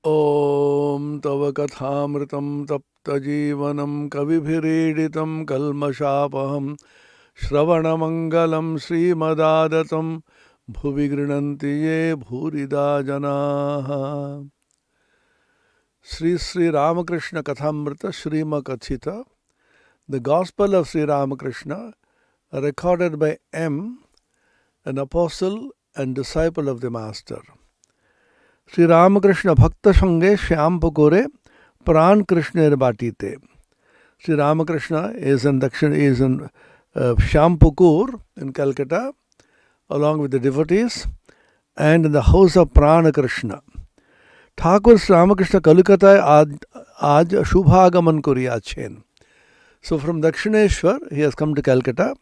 ॐ तव कथामृतं तप्तजीवनं कविभिरीडितं कल्मषापहं श्रवणमङ्गलं श्रीमदादतं भुवि गृह्णन्ति ये भूरिदा जनाः। Sri Sri Ramakrishna Kathamrita Srimakachita, the Gospel of Sri Ramakrishna, recorded by M., an apostle and disciple of the Master. Sri Ramakrishna Bhakta Sange Shyam Pukore Pran Krishna Batite. Sri Ramakrishna is in Shyam Pukur in Calcutta, along with the devotees, and in the house of Prana Krishna. Thakur Shri Ramakrishna Calcutta आज शुभागमन कुरियाछेन. So from Dakshineshwar he has come to Calcutta.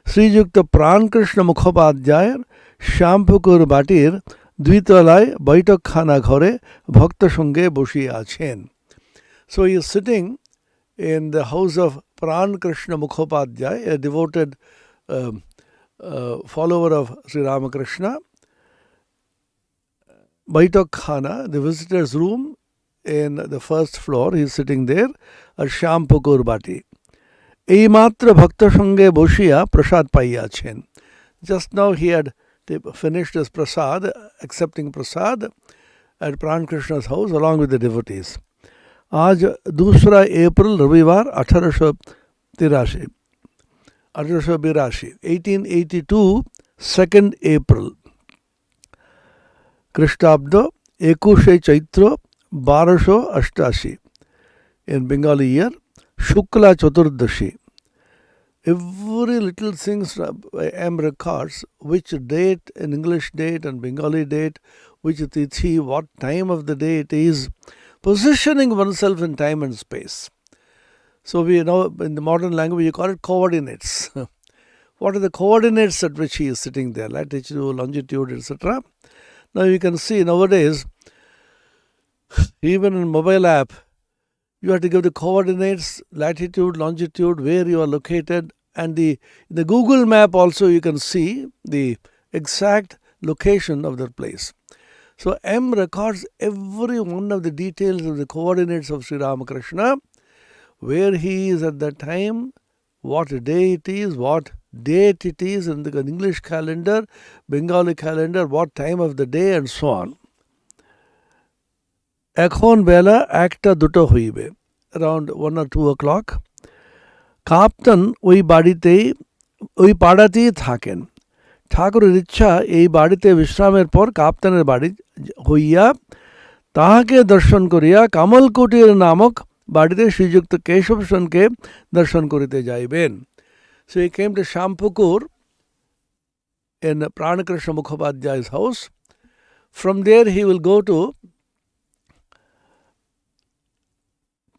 Srijukta Pran Krishna Mukhopadhyay Shyampukur Batir Dvitalay Baitak Khana Ghore Bhakta Sange Boshiyachen. So he is sitting in the house of Pran Krishna Mukhopadhyay, a devoted follower of Sri Ramakrishna. Baitak Khana, the visitor's room in the first floor, he is sitting there at Shyampukur Bati. Eimatra Bhakta Sange Boshiya Prasad Paiyachen. Just now he had finished his prasad, accepting prasad at Pran Krishna's house along with the devotees. आज 2 अप्रैल रविवार 1882 1882 2 अप्रैल Krishnabda Ekushe Chaitra 1288 in Bengali year Shukla Chaturdashi. Every little thing M records which date, an English date and Bengali date, which tithi, what time of the day it is, positioning oneself in time and space. So we know in the modern language you call it coordinates. What are the coordinates at which he is sitting there? Latitude, longitude, etc. Now you can see nowadays, even in mobile app, you have to give the coordinates, latitude, longitude, where you are located, and the Google map also you can see the exact location of that place. So M records every one of the details of the coordinates of Sri Ramakrishna, where he is at that time, what day it is, what date it is in the English calendar, Bengali calendar, what time of the day, and so on. এখন বেলা 1-2 হইবে, around 1 or 2 o'clock. কাপ্তান ওই পাড়াতেই থাকেন. ঠাকুরের ইচ্ছা এই বাড়িতে বিশ্রামের পর কাপ্তানের বাড়ি হইয়া তাহাকে দর্শন করিয়া কামলকুটির নামক বাড়িতে শ্রীযুক্ত কেশব সেনকে দর্শন করিতে যাইবেন. So he came to Shyampukur in Pranakrishna Mukhopadhyay's house. From there he will go to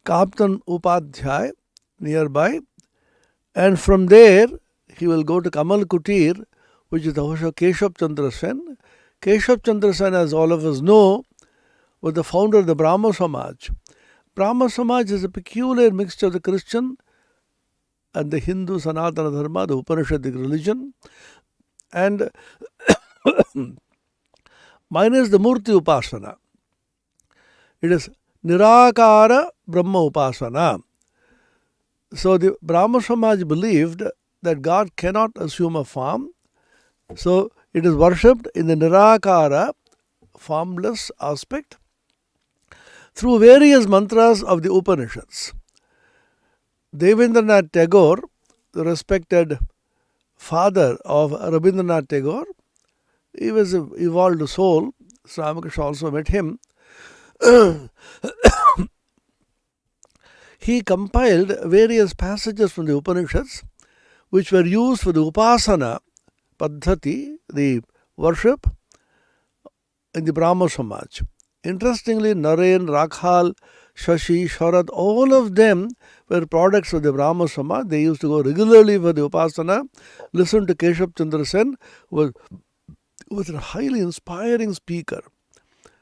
Kaptan Upadhyay nearby, and from there he will go to Kamal Kutir, which is the house of Keshab Chandra Sen. Keshab Chandra Sen, as all of us know, was the founder of the Brahmo Samaj. Brahmo Samaj is a peculiar mixture of the Christian and the Hindu Sanatana Dharma, the Upanishadic religion, and minus the Murti Upasana. It is Nirakara Brahma Upasana. So the Brahma Samaj believed that God cannot assume a form, so it is worshipped in the Nirakara, formless aspect, through various mantras of the Upanishads. Devendranath Tagore, the respected father of Rabindranath Tagore, he was an evolved soul. Sri Ramakrishna also met him. He compiled various passages from the Upanishads which were used for the Upasana Paddhati, the worship in the Brahmo Samaj. Interestingly, Naren, Rakhal, Shashi, Sharad, all of them were products of the Brahmo Samaj. They used to go regularly for the Upasana, listen to Keshab Chandra Sen, who was a highly inspiring speaker.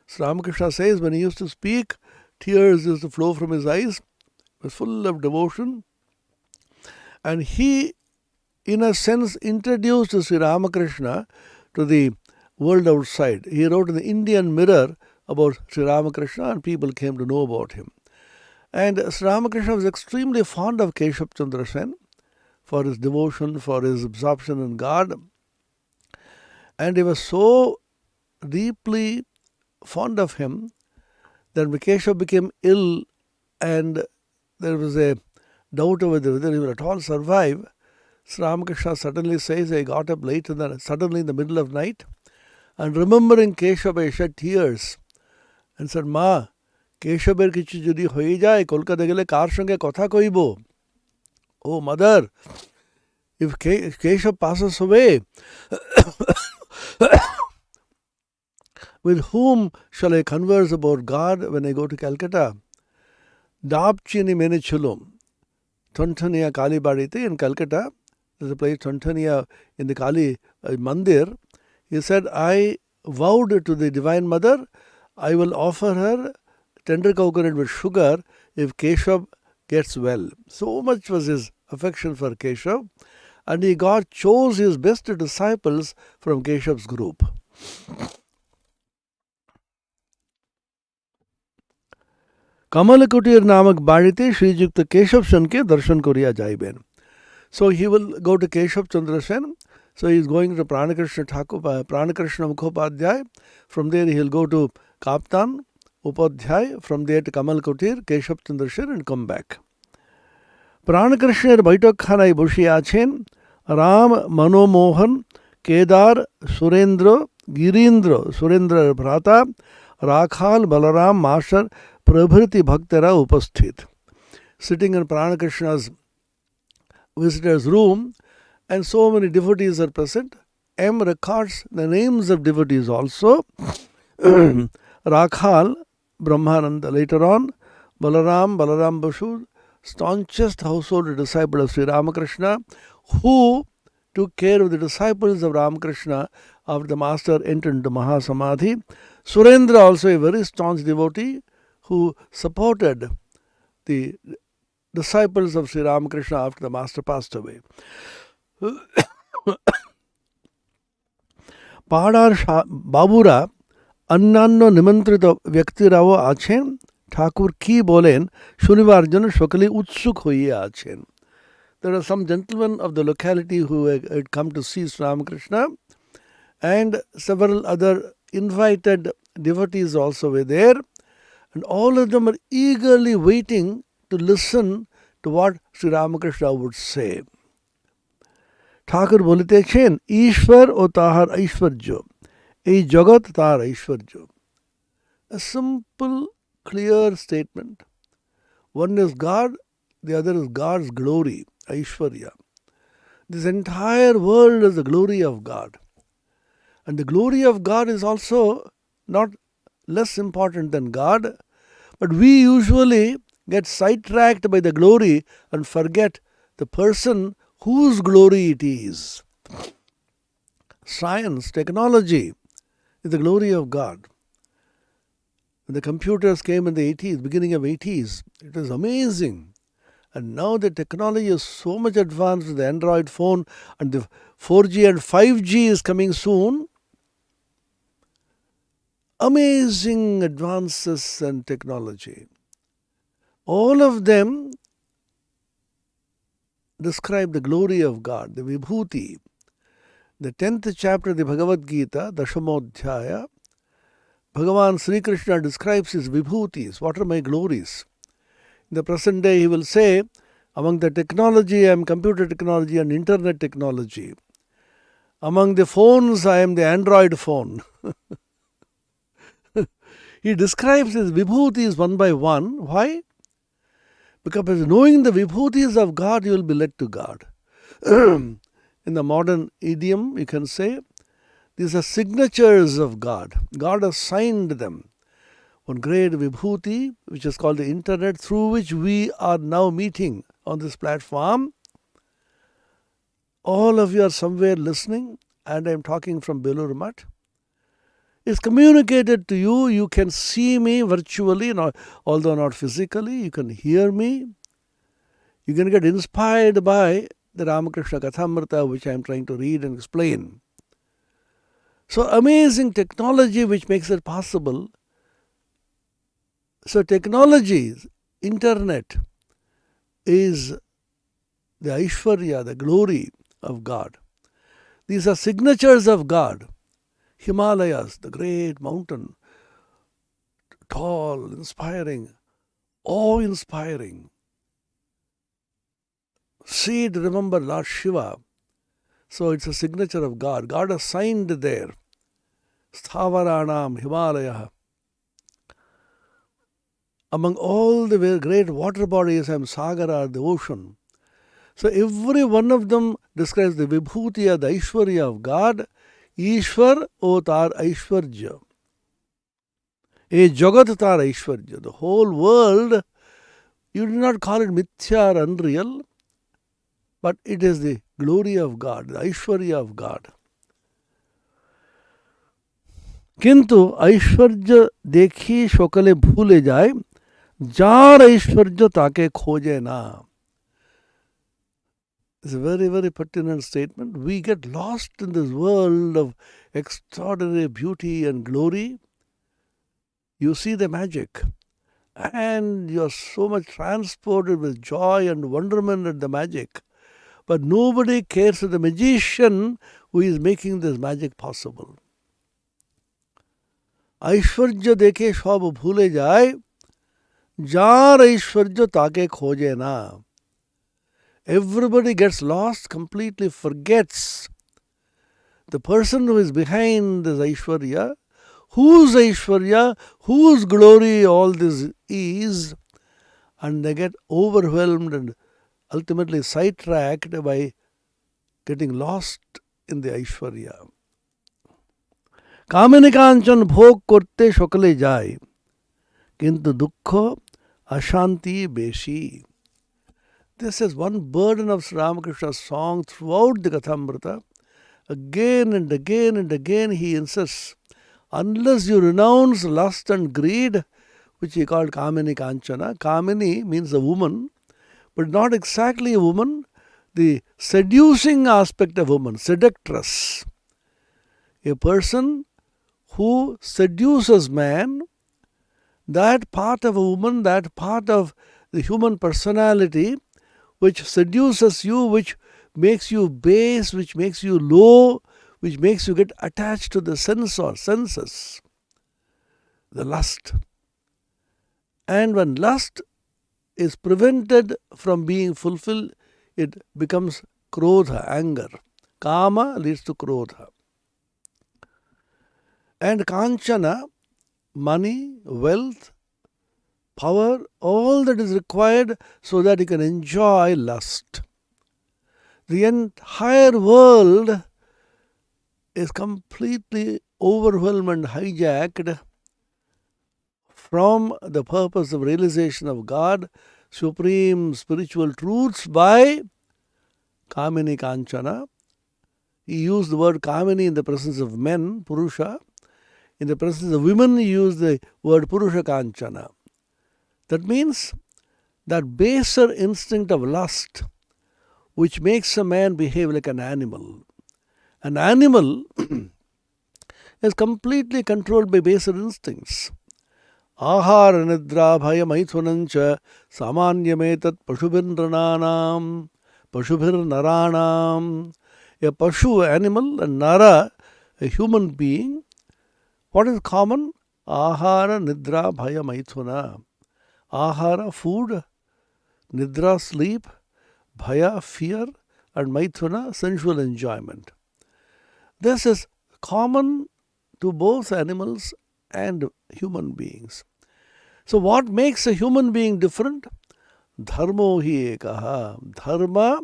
Sri Ramakrishna says when he used to speak, tears used to flow from his eyes. He was full of devotion. And he in a sense, introduced Sri Ramakrishna to the world outside. He wrote in the Indian Mirror about Sri Ramakrishna, and people came to know about him. And Sri Ramakrishna was extremely fond of Keshav Chandra Sen for his devotion, for his absorption in God. And he was so deeply fond of him that when Keshav became ill and there was a doubt over whether he will at all survive, Sri Ramakrishna suddenly says, I got up late suddenly in the middle of night, and remembering Keshav, I shed tears and said, Ma, Keshaber kichu jodi hoye jay, Kolkata gele kar sange kotha koibo. Oh mother, if Keshav passes away, with whom shall I converse about God when I go to Calcutta? Dapchini mene chulum. Tontania Kali Barite in Calcutta, there's a place Tontania in the Kali Mandir. He said, I vowed to the Divine Mother, I will offer her tender coconut with sugar if Keshav gets well. So much was his affection for Keshav, and he chose his best disciples from Keshav's group. Kamalakutir namak barite Srijukta Keshav Sen ke darshan koriya jaiben. So he will go to Keshav Chandra Sen. So he is going to Pranakrishna Mukhopadhyay. From there he will go to Kaptan Upadhyay. From there to Kamalkutir, Keshav Chandra Sen, and come back. Pranakrishna Baitok Khanai Bushi Achen, Ram Manomohan, Kedar Surendra, Girindra Surendra Bhrata, Rakhal Balaram Master Prabhriti Bhaktara Upasthit. Sitting in Pranakrishna's visitor's room, and so many devotees are present. M records the names of devotees also. Rakhal, Brahmananda later on, Balaram Basu, staunchest household disciple of Sri Ramakrishna, who took care of the disciples of Ramakrishna after the master entered into Mahasamadhi. Surendra, also a very staunch devotee, who supported the disciples of Sri Ramakrishna after the master passed away. Padar Babura अन्नान्नो निमंत्रित व्यक्तिराव आछेन ठाकुर की बोलेन शनिवार जन सकले उत्सुक होइए आछेन. There are some gentlemen of the locality who had come to see Sri Ramakrishna, and several other invited devotees also were there, and all of them are eagerly waiting to listen to what Sri Ramakrishna would say. Thakur बोलतेছেন ईश्वर ও তাহার ঐশ্বর্য এই জগৎ তার ঐশ্বর্য. A simple, clear statement. One is God, the other is God's glory, Aishwarya. This entire world is the glory of God. And the glory of God is also not less important than God, but we usually get sidetracked by the glory and forget the person whose glory it is. Science, technology is the glory of God. When the computers came in the 80s, beginning of 80s, it was amazing. And now the technology is so much advanced with the Android phone, and the 4G and 5G is coming soon. Amazing advances in technology. All of them describe the glory of God, the Vibhuti. The 10th chapter of the Bhagavad Gita, Dashamodhyaya, Bhagavan Sri Krishna describes his Vibhutis. What are my glories? In the present day, he will say, among the technology, I am computer technology and internet technology. Among the phones, I am the Android phone. He describes his Vibhutis one by one. Why? Because knowing the Vibhutis of God, you will be led to God. In the modern idiom, you can say, these are signatures of God. God has signed them. One great Vibhuti, which is called the internet, through which we are now meeting on this platform. All of you are somewhere listening, and I am talking from Belur Math. Is communicated to you. You can see me virtually, although not physically. You can hear me. You can get inspired by the Ramakrishna Kathamrita, which I am trying to read and explain. So amazing technology which makes it possible. So technology, internet, is the Aishwarya, the glory of God. These are signatures of God. Himalayas, the great mountain, tall, inspiring, awe-inspiring. See it, remember Lord Shiva. So it's a signature of God. God has signed there. Sthavaranam, Himalaya. Among all the great water bodies and Sagara, the ocean. So every one of them describes the Vibhutiya, the Aishwarya of God. Ishwar o tar Aishwarya. A Jagat tar Aishwarya. The whole world, you do not call it Mithya or unreal, but it is the glory of God, the Aishwarya of God. किंतु ऐश्वर्य देखी शोकले भूले जाए, jar ऐश्वर्य ताके खोजे ना. It's a very, very pertinent statement. We get lost in this world of extraordinary beauty and glory. You see the magic, and you are so much transported with joy and wonderment at the magic. But nobody cares for the magician who is making this magic possible. ऐश्वर्य देखे सब भूले जाए, jar ऐश्वर्य ताके खोजे ना. Everybody gets lost, completely forgets the person who is behind this Aishwarya, whose glory all this is, and they get overwhelmed and ultimately sidetracked by getting lost in the Aishwarya. कामिनी कांचन भोग करते सकले जाए, किंतु दुख अशांति बेशी. This is one burden of Sri Ramakrishna's song throughout the Kathamrita. Again and again and again he insists, unless you renounce lust and greed, which he called Kamini Kanchana. Kamini means a woman, but not exactly a woman, the seducing aspect of woman, seductress. A person who seduces man, that part of a woman, that part of the human personality, which seduces you, which makes you base, which makes you low, which makes you get attached to the senses, the lust. And when lust is prevented from being fulfilled, it becomes krodha, anger. Kama leads to krodha. And kanchana, money, wealth, power, all that is required so that you can enjoy lust. The entire world is completely overwhelmed and hijacked from the purpose of realization of God, supreme spiritual truths, by Kamini Kanchana. He used the word Kamini in the presence of men, Purusha. In the presence of women, he used the word Purusha Kanchana. That means that baser instinct of lust, which makes a man behave like an animal. An animal is completely controlled by baser instincts. Ahara nidra bhaya maithunancha samanyametat pashubhir naranam. A pashu, animal, and nara, a human being. What is common? Ahara nidra bhaya maithuna. Ahara, food, nidra, sleep, bhaya, fear, and maithuna, sensual enjoyment. This is common to both animals and human beings. So what makes a human being different? Dharmo hi ekaha. Dharma,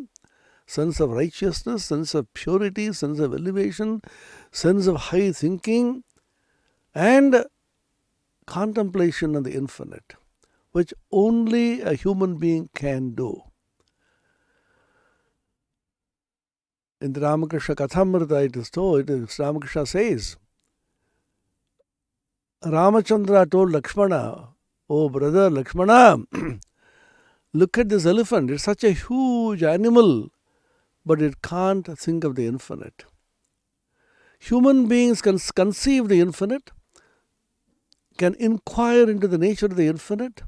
sense of righteousness, sense of purity, sense of elevation, sense of high thinking, and contemplation on the infinite, which only a human being can do. In the Ramakrishna Kathamrita it is told, Ramakrishna says, Ramachandra told Lakshmana, oh brother Lakshmana, look at this elephant, it's such a huge animal. but it can't think of the infinite. Human beings can conceive the infinite, can inquire into the nature of the infinite,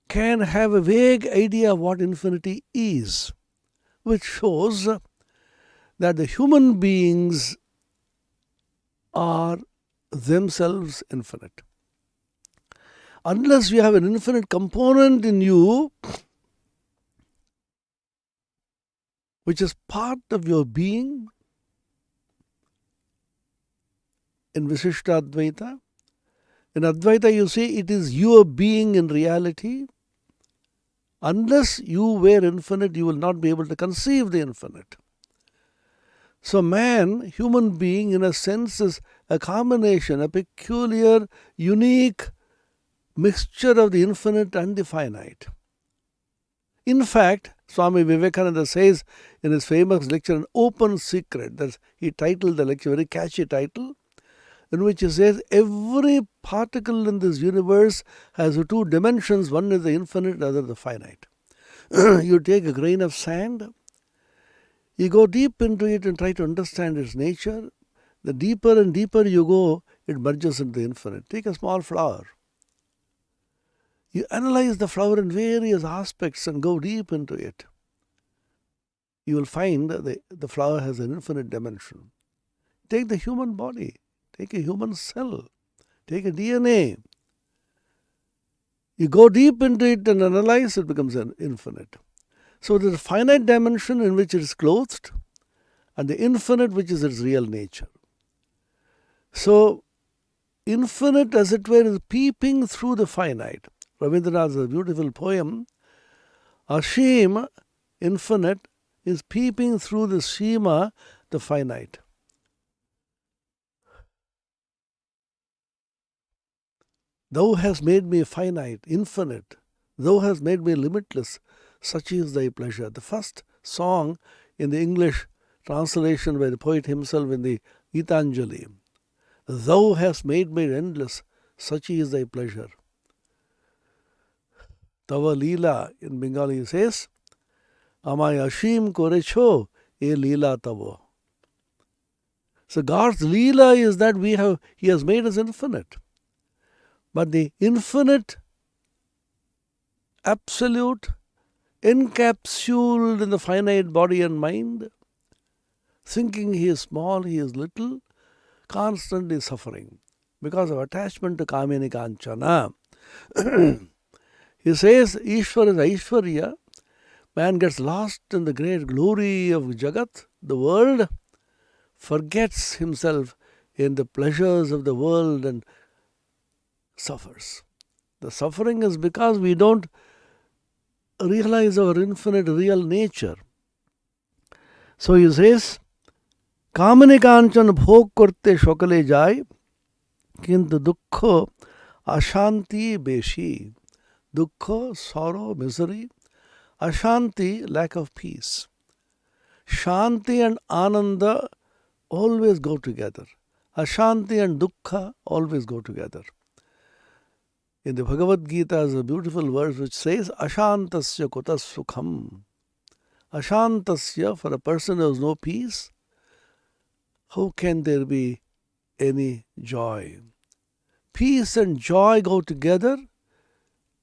can have a vague idea of what infinity is, which shows that the human beings are themselves infinite. Unless you have an infinite component in you, which is part of your being, in Visishta Advaita, in Advaita you say it is your being in reality. Unless you were infinite, you will not be able to conceive the infinite. So man, human being, in a sense, is a combination, a peculiar, unique mixture of the infinite and the finite. In fact, Swami Vivekananda says in his famous lecture, An Open Secret, that he titled the lecture, very catchy title, in which he says every particle in this universe has two dimensions. One is the infinite, the other the finite. You take a grain of sand, you go deep into it and try to understand its nature. The deeper and deeper you go, it merges into the infinite. Take a small flower. You analyze the flower in various aspects and go deep into it. You will find that the flower has an infinite dimension. Take the human body. Take a human cell. Take a DNA. You go deep into it and analyze, it becomes an infinite. So there's a finite dimension in which it is clothed, and the infinite, which is its real nature. So infinite, as it were, is peeping through the finite. Rabindranath has a beautiful poem. Ashim, infinite, is peeping through the Sima, the finite. Thou hast made me finite, infinite. Thou hast made me limitless. Such is thy pleasure. The first song in the English translation by the poet himself in the Gitanjali. Thou hast made me endless. Such is thy pleasure. Tava Leela in Bengali says, Amay Ashim korecho e Leela tavo. So God's Leela is that He has made us infinite. But the infinite, absolute, encapsulated in the finite body and mind, thinking he is small, he is little, constantly suffering because of attachment to Kamini Kanchana. He says, Ishvara is Aishwarya. Man gets lost in the great glory of Jagat, the world, forgets himself in the pleasures of the world and suffers. The suffering is because we don't realize our infinite real nature. So he says, Kamani kanchan bhog korte shokale jai, kintu dukkho ashanti beshi. Dukkha, sorrow, misery. Ashanti, lack of peace. Shanti and Ananda always go together. Ashanti and Dukkha always go together. In the Bhagavad Gita is a beautiful verse which says, Ashantasya kutas sukham. Ashantasya, for a person who has no peace, how can there be any joy? Peace and joy go together,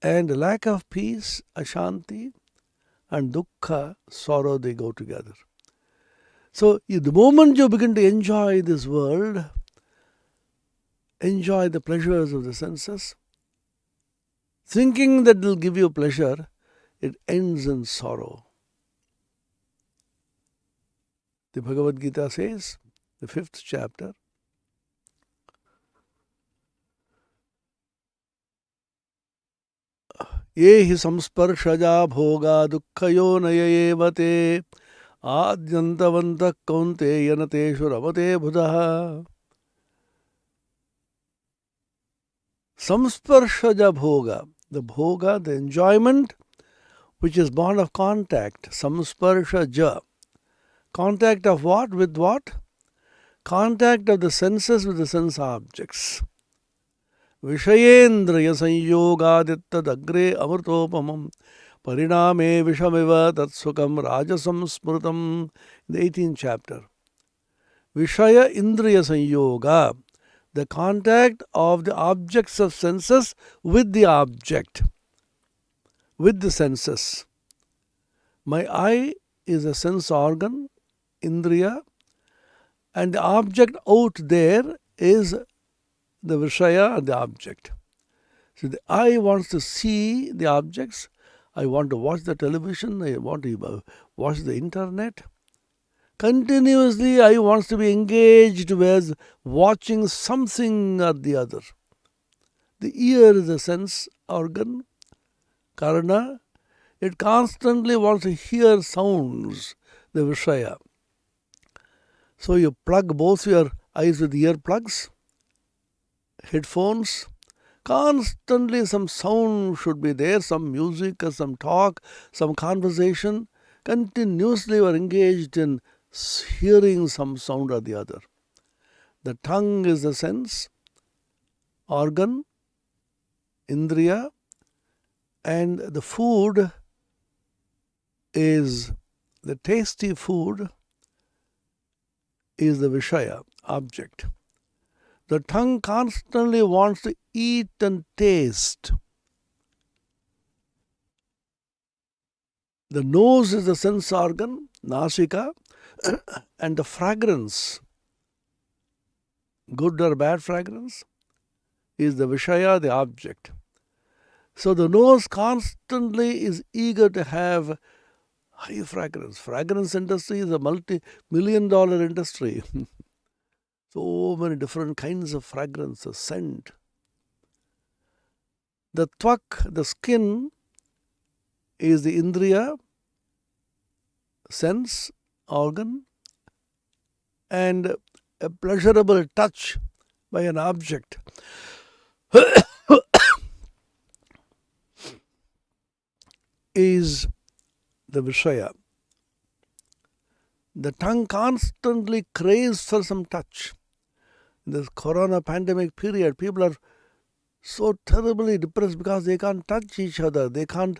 and lack of peace, Ashanti, and Dukkha, sorrow, they go together. So the moment you begin to enjoy this world, enjoy the pleasures of the senses, thinking that it will give you pleasure, it ends in sorrow. The Bhagavad Gita says, the 5th chapter, Ye hi samsparshaja bhoga dukkhayo nayayevate adyantavanta kaunte yanateshu ramate buddha. Samsparshaja bhoga, the bhoga, the enjoyment, which is born of contact. Samsparshaja. Contact of what with what? Contact of the senses with the sense objects. Vishayendraya sanyogaditad agre amrtopamam Pariname Vishamiva Tatsukam Rajasam Smrutam, in the 18th chapter. Vishaya Indriya Sanyoga, the contact of the objects of senses with the object, with the senses. My eye is a sense organ, Indriya, and the object out there is the Vishaya, the object. So the eye wants to see the objects. I want to watch the television. I want to watch the internet. Continuously, I want to be engaged with watching something or the other. The ear is a sense organ, karana. It constantly wants to hear sounds, the Vishaya. So you plug both your eyes with earplugs, headphones. Constantly some sound should be there, some music or some talk, some conversation. Continuously you are engaged in hearing some sound or the other. The tongue is the sense organ, Indriya, and the food is, the tasty food is the Vishaya, object. The tongue constantly wants to eat and taste. The nose is the sense organ, Nasika, and the fragrance, good or bad fragrance, is the Vishaya, the object. So the nose constantly is eager to have high fragrance. Fragrance industry is a multi-million-dollar industry. So many different kinds of fragrances, scent. The twak, the skin, is the Indriya, sense organ, and a pleasurable touch by an object is the Vishaya. The tongue constantly craves for some touch. In this corona pandemic period, people are so terribly depressed because they can't touch each other, they can't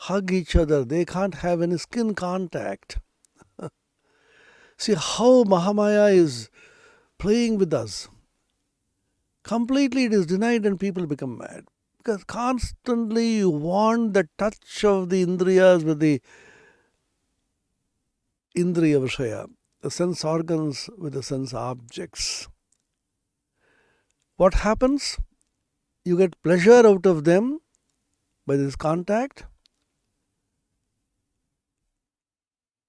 hug each other, they can't have any skin contact. See how Mahamaya is playing with us. Completely it is denied and people become mad. Because constantly you want the touch of the Indriyas with the Indriya Vishaya, the sense organs with the sense objects. What happens? You get pleasure out of them by this contact.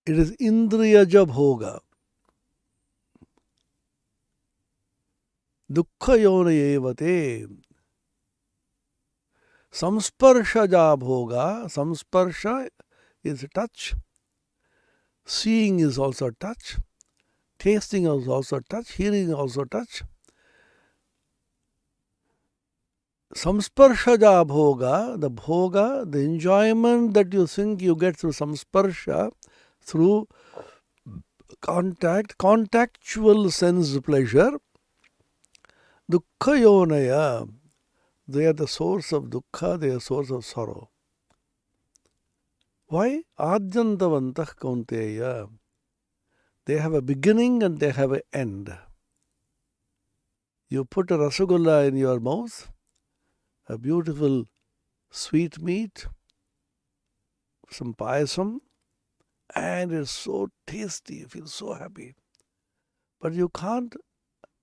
It is Indriyaja Bhoga. Dukkha yona evate. Samsparshaja Bhoga. Samsparsha is touch. Seeing is also touch. Tasting is also touch. Hearing is also touch. Samsparshaja Bhoga, the enjoyment that you think you get through samsparsha, through contact, contactual sense pleasure. Dukkha yonaya, they are the source of dukkha, they are source of sorrow. Why? Adyantavantah kaunteya. They have a beginning and they have an end. You put a rasagulla in your mouth, a beautiful sweet meat, some payasam, and it's so tasty, you feel so happy. But you can't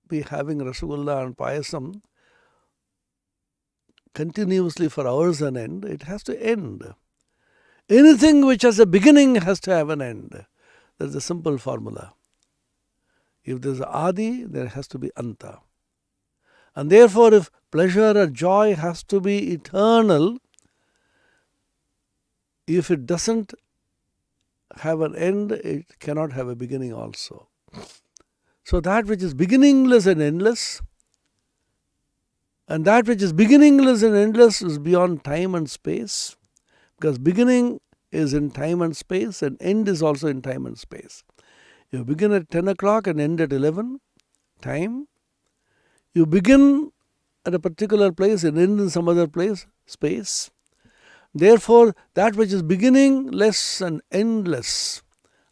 be having rasagulla and payasam continuously for hours on end. It has to end. Anything which has a beginning has to have an end. That's a simple formula. If there's Adi, there has to be Anta. And therefore, if pleasure or joy has to be eternal, if it doesn't have an end, it cannot have a beginning also. So that which is beginningless and endless, and that which is beginningless and endless is beyond time and space, because beginning is in time and space and end is also in time and space. You begin at 10 o'clock and end at 11, time. You begin at a particular place and end in some other place, space. Therefore, that which is beginningless and endless,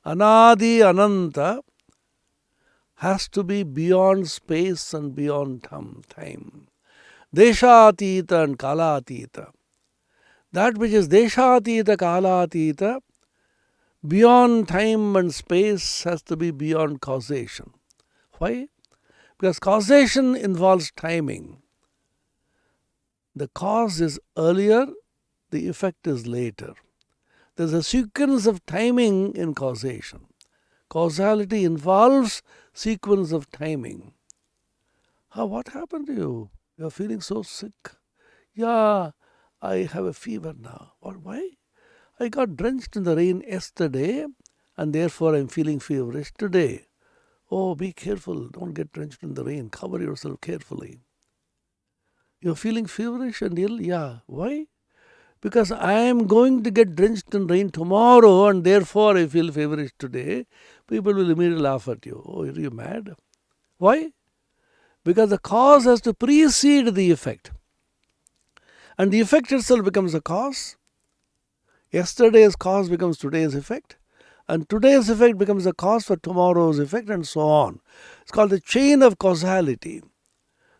Anadi Ananta, has to be beyond space and beyond time. Deshatita and Kalatita. That which is Deshatita, Kalatita, beyond time and space, has to be beyond causation. Why? Because causation involves timing. The cause is earlier, the effect is later. There's a sequence of timing in causation. Causality involves sequence of timing. What happened to you? You're feeling so sick. Yeah, I have a fever now. Why? I got drenched in the rain yesterday and therefore I'm feeling feverish today. Oh, be careful. Don't get drenched in the rain. Cover yourself carefully. You're feeling feverish and ill? Yeah. Why? Because I am going to get drenched in rain tomorrow and therefore I feel feverish today. People will immediately laugh at you. Oh, are you mad? Why? Because the cause has to precede the effect. And the effect itself becomes a cause. Yesterday's cause becomes today's effect. And today's effect becomes a cause for tomorrow's effect, and so on. It's called the chain of causality.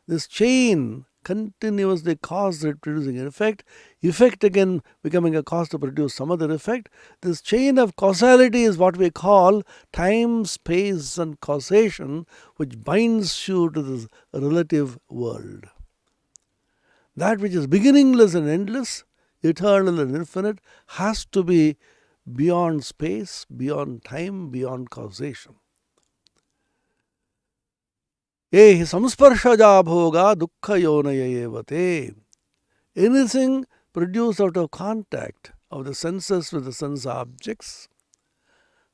This chain continuously causes producing an effect, effect again becoming a cause to produce some other effect. This chain of causality is what we call time, space, and causation, which binds you to this relative world. That which is beginningless and endless, eternal and infinite, has to be beyond space, beyond time, beyond causation. Ehi samsparshaja bhoga dukkha yonaya evate. Anything produced out of contact of the senses with the sense objects,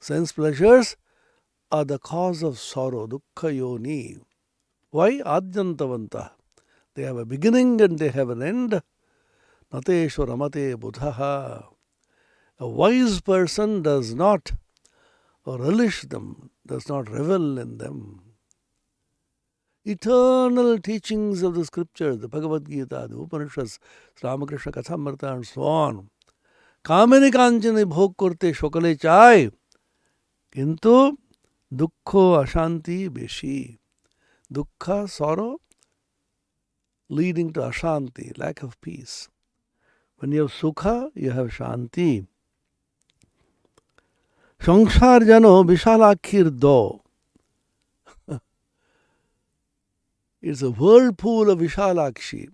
sense pleasures, are the cause of sorrow, dukkha yoni. Why? Adyantavanta. They have a beginning and they have an end. Nateshu ramate buddhaha. A wise person does not relish them, does not revel in them. Eternal teachings of the scriptures, the Bhagavad Gita, the Upanishads, Ramakrishna Kathamrita, and so on. Kamini kanchani bhog korte shokale chai. Kintu dukkho ashanti beshi. Dukkha, sorrow, leading to ashanti, lack of peace. When you have sukha, you have shanti. Sangsar jano vishalakhir do. It's a whirlpool of Vishalakshi.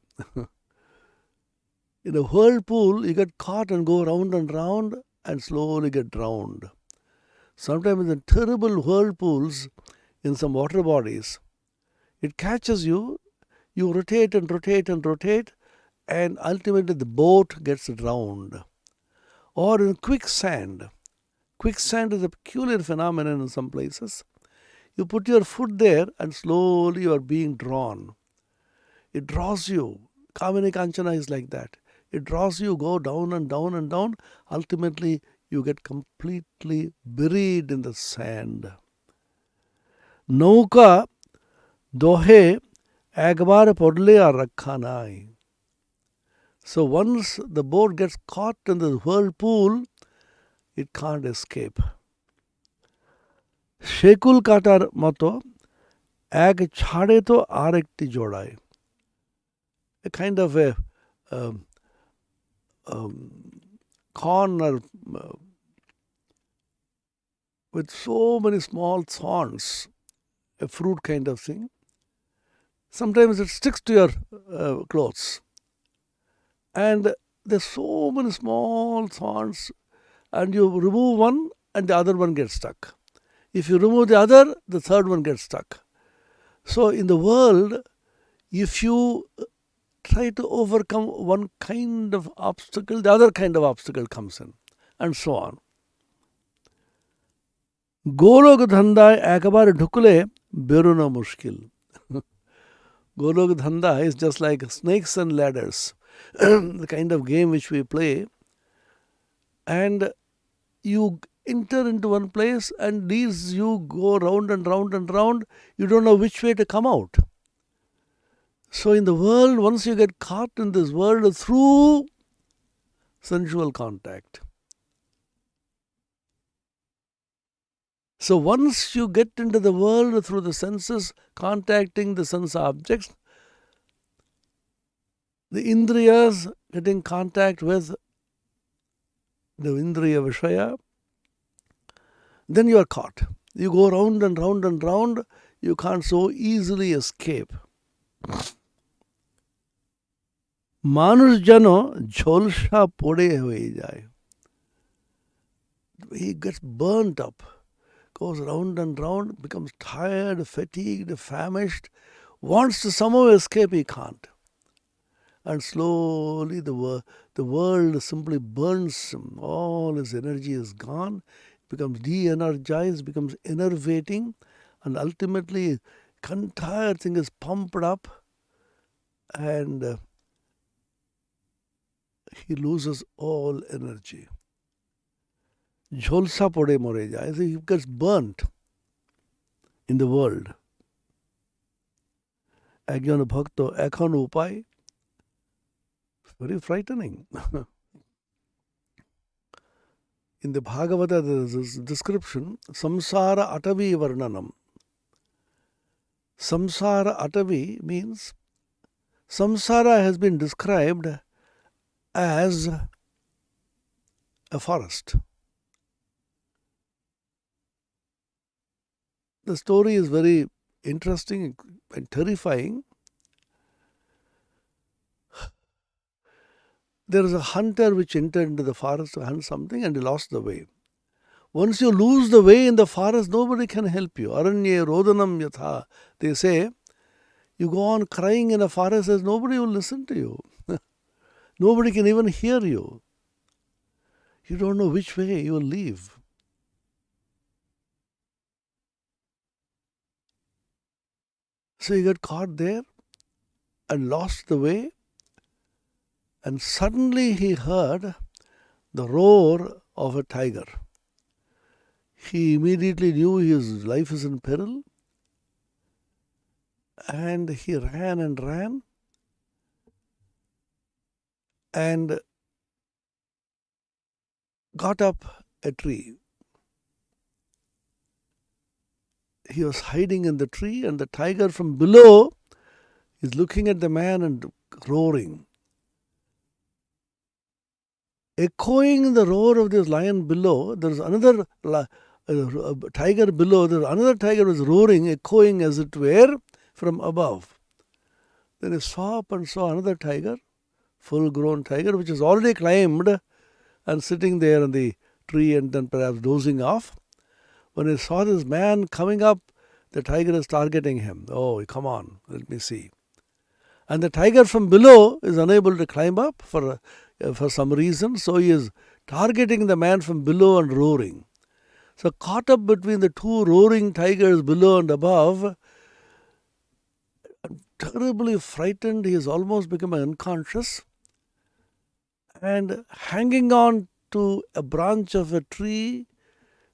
In a whirlpool, you get caught and go round and round and slowly get drowned. Sometimes in terrible whirlpools in some water bodies, it catches you, you rotate and rotate and rotate, and ultimately the boat gets drowned. Or in quicksand. Quicksand is a peculiar phenomenon in some places. You put your foot there and slowly you are being drawn. It draws you. Kamini Kanchana is like that. It draws you, go down and down and down. Ultimately, you get completely buried in the sand. Nauka dohe ekbar podle ar rakha nai. So once the boat gets caught in the whirlpool, it can't escape. Shekul katar mato এক ছাড়ে তো আর একটি জোড়ায়. A kind of a corner with so many small thorns, a fruit kind of thing. Sometimes it sticks to your clothes. And there's so many small thorns, and you remove one and the other one gets stuck. If you remove the other, the third one gets stuck. So in the world, if you try to overcome one kind of obstacle, the other kind of obstacle comes in, and so on. গোলক ধান্দায় একবার ঢুকলে বেরোনো মুশকিল. Golok Dhanda is just like snakes and ladders, the kind of game which we play. And you enter into one place and these you go round and round and round. You don't know which way to come out. So in the world, once you get caught in this world through sensual contact. So once you get into the world through the senses, contacting the sense objects, the indriyas getting contact with the indriya vishaya, then you are caught. You go round and round and round, you can't so easily escape. Manush jano jholsha pode hoye jaye. He gets burnt up, goes round and round, becomes tired, fatigued, famished, wants to somehow escape, he can't. And slowly the world simply burns him. All his energy is gone, becomes de-energized, becomes enervating, and ultimately the entire thing is pumped up, and he loses all energy. Jholsa pode more jaye. He gets burnt in the world. Ekjon bhakto ekhon upay. Very frightening. In the Bhagavata, there is this description, samsara atavi varnanam. Samsara atavi means samsara has been described as a forest. The story is very interesting and terrifying. There is a hunter which entered into the forest to hunt something and he lost the way. Once you lose the way in the forest, nobody can help you. Aranye rodanam yatha. They say, you go on crying in a forest as nobody will listen to you. Nobody can even hear you. You don't know which way you will leave. So he got caught there and lost the way. And suddenly he heard the roar of a tiger. He immediately knew his life is in peril. And he ran and ran. And got up a tree. He was hiding in the tree, and the tiger from below is looking at the man and roaring. Echoing the roar of this lion below, there is another tiger below. There is another tiger was roaring, echoing as it were from above. Then he saw up and saw another tiger, full-grown tiger, which has already climbed and sitting there in the tree and then perhaps dozing off. When he saw this man coming up, the tiger is targeting him. Oh, come on, let me see. And the tiger from below is unable to climb up for some reason, so he is targeting the man from below and roaring. So caught up between the two roaring tigers below and above, terribly frightened, he has almost become unconscious, and hanging on to a branch of a tree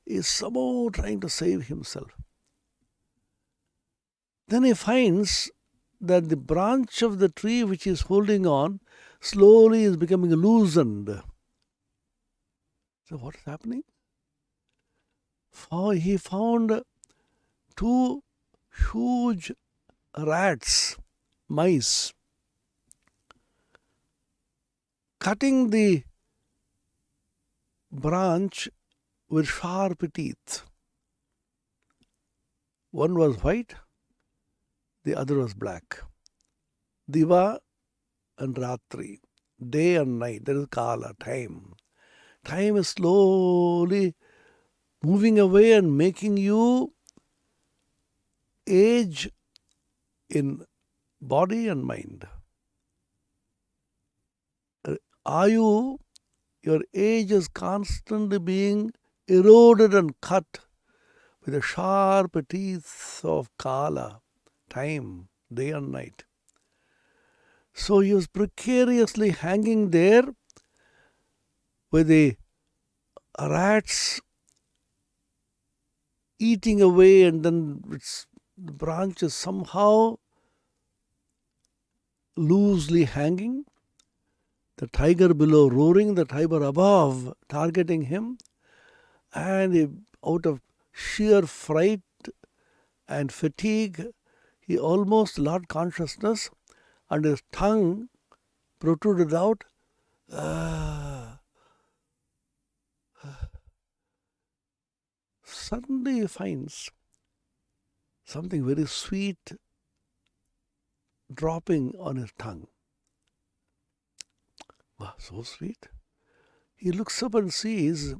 is somehow trying to save himself. Then he finds that the branch of the tree which he is holding on slowly is becoming loosened. So what is happening? He found two huge rats, mice, cutting the branch with sharp teeth. One was white, the other was black. Diva and Ratri, day and night. There is Kala, time. Time is slowly moving away and making you age in body and mind. Ayu, your age is constantly being eroded and cut with the sharp teeth of Kala, time, day and night. So he was precariously hanging there with the rats eating away, and then the branch is somehow loosely hanging. The tiger below roaring, the tiger above targeting him, and he, out of sheer fright and fatigue, he almost lost consciousness and his tongue protruded out. Suddenly he finds something very sweet dropping on his tongue. Wow, so sweet. He looks up and sees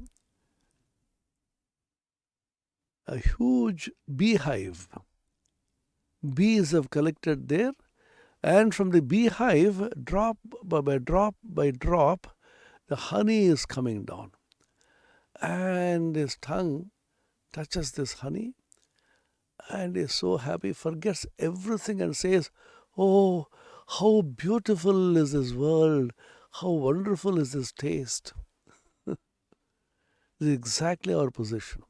a huge beehive. Bees have collected there, and from the beehive, drop by drop, the honey is coming down. And his tongue touches this honey, and is so happy, forgets everything and says, "Oh, how beautiful is this world! How wonderful is this taste!" This is exactly our position.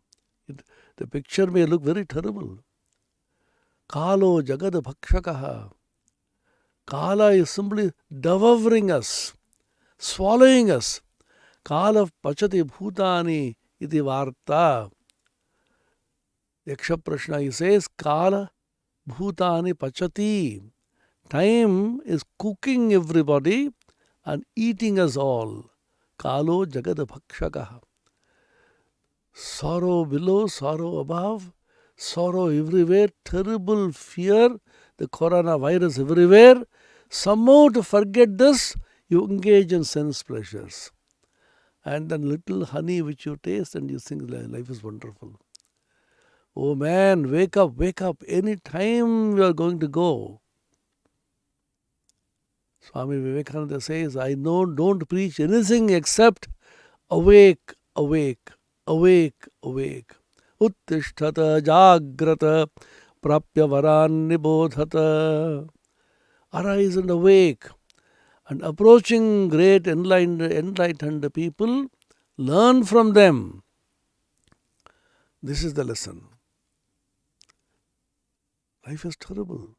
The picture may look very terrible. Kalo jagad bhakshakaha. Kala is simply devouring us, swallowing us. Kala pachati bhutani iti varta. Yaksha Prashna, he says, Kala bhutani pachati. Time is cooking everybody and eating us all. Kalo jagad bhakshakaha. Sorrow below, sorrow above, sorrow everywhere, terrible fear, the coronavirus everywhere. Somehow to forget this, you engage in sense pleasures. And then little honey which you taste and you think life is wonderful. Oh man, wake up, any time you are going to go. Swami Vivekananda says, I know, don't preach anything except awake, awake, awake, awake. Uttishtata jagrata prapya varan nibodhata. Arise and awake. And approaching great enlightened people, learn from them. This is the lesson. Life is terrible.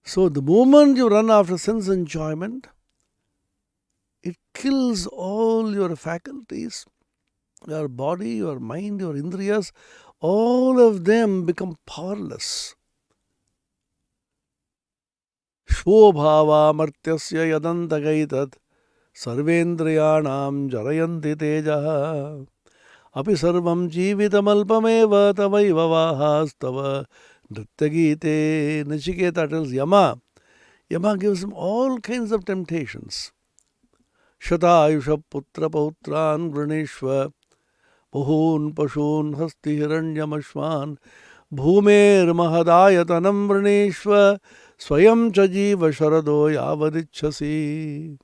So the moment you run after sense enjoyment, it kills all your faculties, your body, your mind, your indriyas, all of them become powerless. Shvobhava martyasya yadantagaitat sarvendriyanam jarayanti tejaha api sarvam jivitamalpameva tavaiva vahastava nrityagite. Nachiketa tells Yama. Yama gives him all kinds of temptations. Shatayusha putra pautran graneshva bahun pashun hasti hiranyamashvan bhumer mahadayatanam vraneshva swayam chajiva sharado yavadichasi.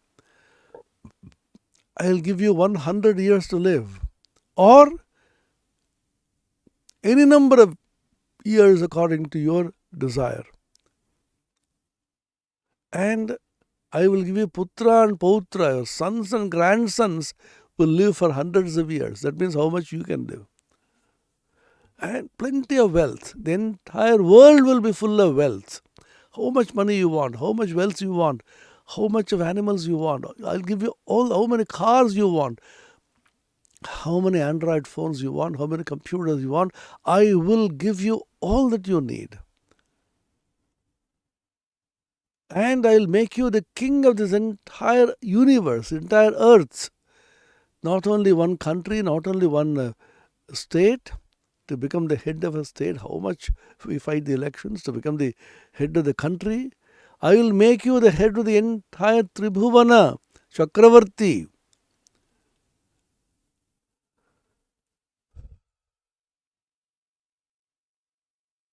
I'll give you 100 years to live, or any number of years according to your desire. And I will give you putra and pautra, your sons and grandsons will live for hundreds of years. That means how much you can live. And plenty of wealth. The entire world will be full of wealth. How much money you want, how much wealth you want, how much of animals you want. I'll give you all, how many cars you want, how many Android phones you want, how many computers you want. I will give you all that you need. And I'll make you the king of this entire universe, entire earth. Not only one country, not only one state. To become the head of a state, how much we fight the elections to become the head of the country. I will make you the head of the entire Tribhuvana, Chakravarti.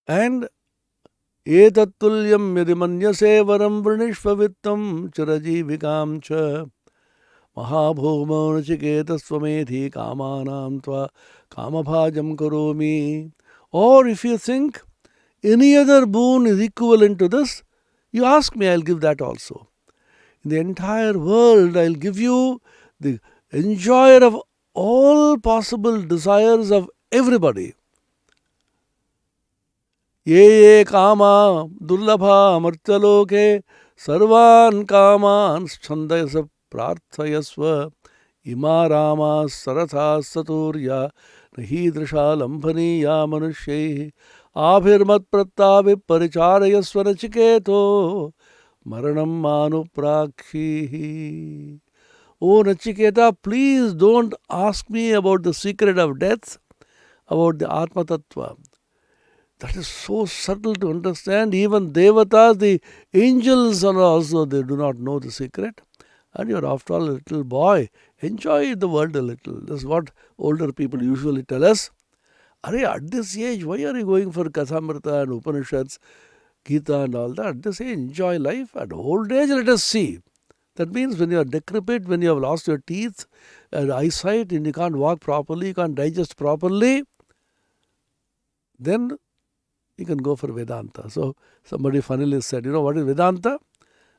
And Etatulyam yadimanyase varam vrinishva vittam charajivikam cha mahabhoma nachiketasvamethi kamanam tva kamabhajam karomi. Or if you think any other boon is equivalent to this, you ask me, I'll give that also. In the entire world, I'll give you the enjoyer of all possible desires of everybody. Ye ye kama durlabha martyaloke Sarvan kamans chandayasa prarthayasva ima rama saratha saturya nahi drisha lambhaniya manushye abhirmat prattavi paricharayasva nachiketo maranam manu prakshi. Oh Nachiketa, please don't ask me about the secret of death, about the Atma Tattva. That is so subtle to understand. Even Devatas, the angels are also, they do not know the secret. And you're after all a little boy. Enjoy the world a little. That's what older people usually tell us. Arey, at this age, why are you going for Kathamrita and Upanishads, Gita and all that? They say enjoy life. At old age, let us see. That means when you are decrepit, when you have lost your teeth and eyesight and you can't walk properly, you can't digest properly, then you can go for Vedanta. So somebody funnily said, you know what is Vedanta?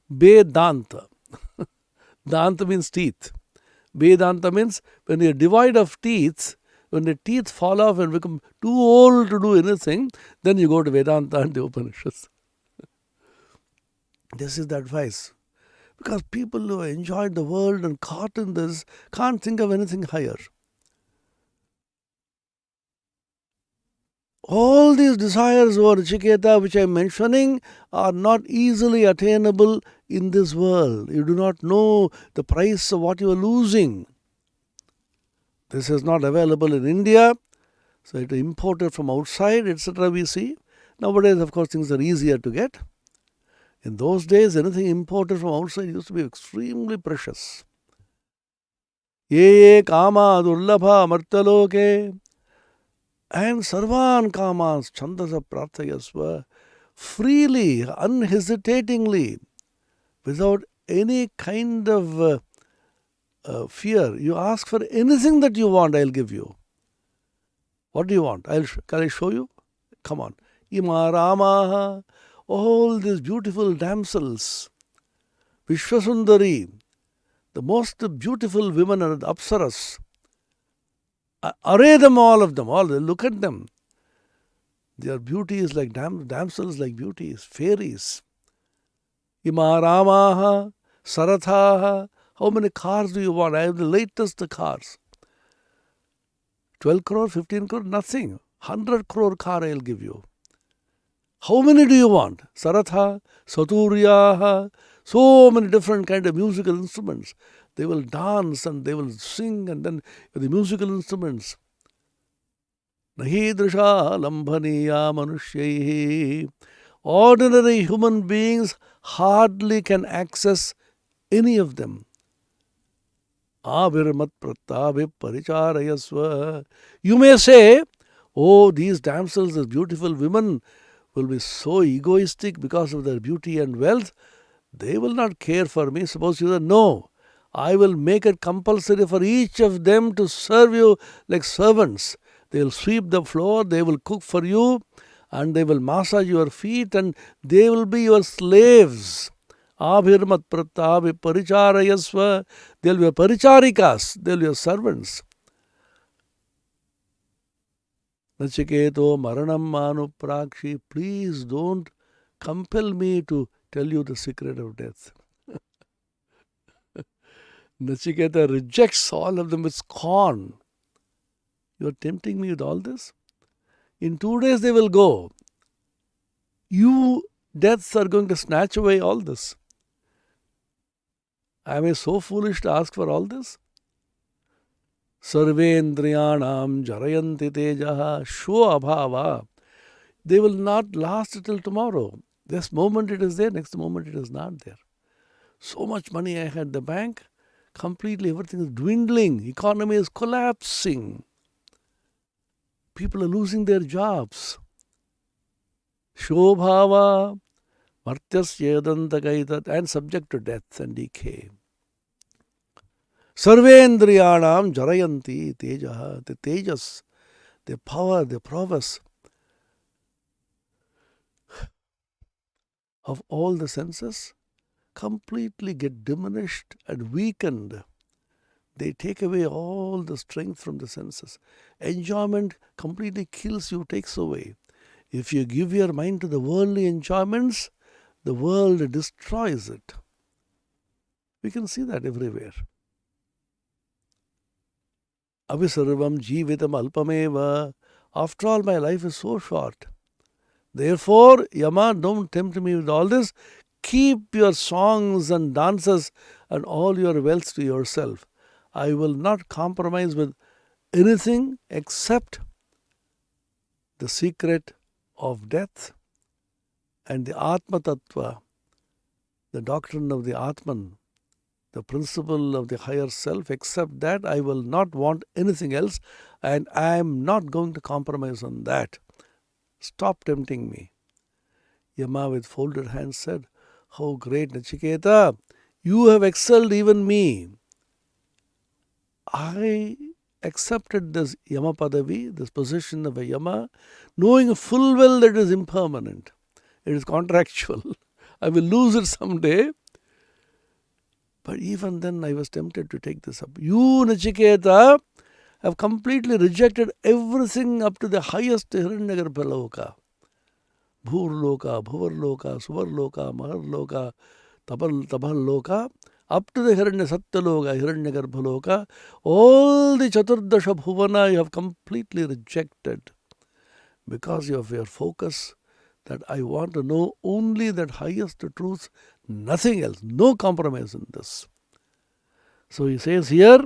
Vedanta. Danta means teeth. Vedanta means when you are devoid of teeth, when the teeth fall off and become too old to do anything, then you go to Vedanta and the Upanishads. This is the advice. Because people who enjoyed the world and caught in this can't think of anything higher. All these desires over Chiketa which I am mentioning are not easily attainable in this world. You do not know the price of what you are losing. This is not available in India, so it is imported from outside, etc. We see. Nowadays, of course, things are easier to get. In those days, anything imported from outside used to be extremely precious. Ye kama durlabha amartaloke. And sarvan kamas chandasa prarthayasva. Freely, unhesitatingly, without any kind of fear. You ask for anything that you want, I'll give you. What do you want? Can I show you? Come on. Ima Ramaha. All these beautiful damsels. Vishwasundari. The most beautiful women are the Apsaras. Array them, all of them. All. Look at them. Their beauty is like damsels, like beauties, fairies. Ima Ramaha. Sarathaha. How many cars do you want? I have the latest cars. 12 crore, 15 crore, nothing. 100 crore car I'll give you. How many do you want? Saratha, Saturyaha, so many different kind of musical instruments. They will dance and they will sing, and then the musical instruments. Nahi drisha lambhaniya manushyehi. Ordinary human beings hardly can access any of them. Abhirmat prattavi paricharayasva. You may say, oh, these damsels, these beautiful women, will be so egoistic because of their beauty and wealth. They will not care for me. Suppose you say, no, I will make it compulsory for each of them to serve you like servants. They will sweep the floor, they will cook for you, and they will massage your feet, and they will be your slaves. Abhirmat prattavi paricharayasva. They will be your paricharikas, they will be your servants. Nachiketo maranam manu prakshi. Please don't compel me to tell you the secret of death. Nachiketa rejects all of them with scorn. You are tempting me with all this? In 2 days they will go. You, deaths, are going to snatch away all this. Am I so foolish to ask for all this? Sarvendriyanam jarayanti tejaha sho abhava. They will not last till tomorrow. This moment it is there, next moment it is not there. So much money I had in the bank, completely everything is dwindling. Economy is collapsing. People are losing their jobs. Shobhava, martyasya yadantagaitat, and subject to death and decay. Sarvendriyanam jarayanti tejaha. The tejas, the power, the prowess of all the senses completely get diminished and weakened. They take away all the strength from the senses. Enjoyment completely kills you, takes away. If you give your mind to the worldly enjoyments, the world destroys it. We can see that everywhere. Avisarvam jivitam alpameva. After all, my life is so short. Therefore, Yama, don't tempt me with all this. Keep your songs and dances and all your wealth to yourself. I will not compromise with anything except the secret of death and the Atma Tattva, the doctrine of the Atman, the principle of the higher self. Except that, I will not want anything else, and I am not going to compromise on that. Stop tempting me. Yama with folded hands said, How great, Nachiketa! You have excelled even me. I accepted this Yama Padavi, this position of a Yama, knowing full well that it is impermanent. It is contractual. I will lose it someday. But even then I was tempted to take this up. You, Nachiketa, have completely rejected everything up to the highest Hiranyagarbha loka. Bhurloka, Bhuvarloka, Suvarloka, Maharloka, Tabhaloka, up to the Hiranya Satyaloka, Hiranyagarbha loka, all the Chaturdasha Bhuvana you have completely rejected because of your focus that I want to know only that highest truth, nothing else, no compromise in this. So he says here,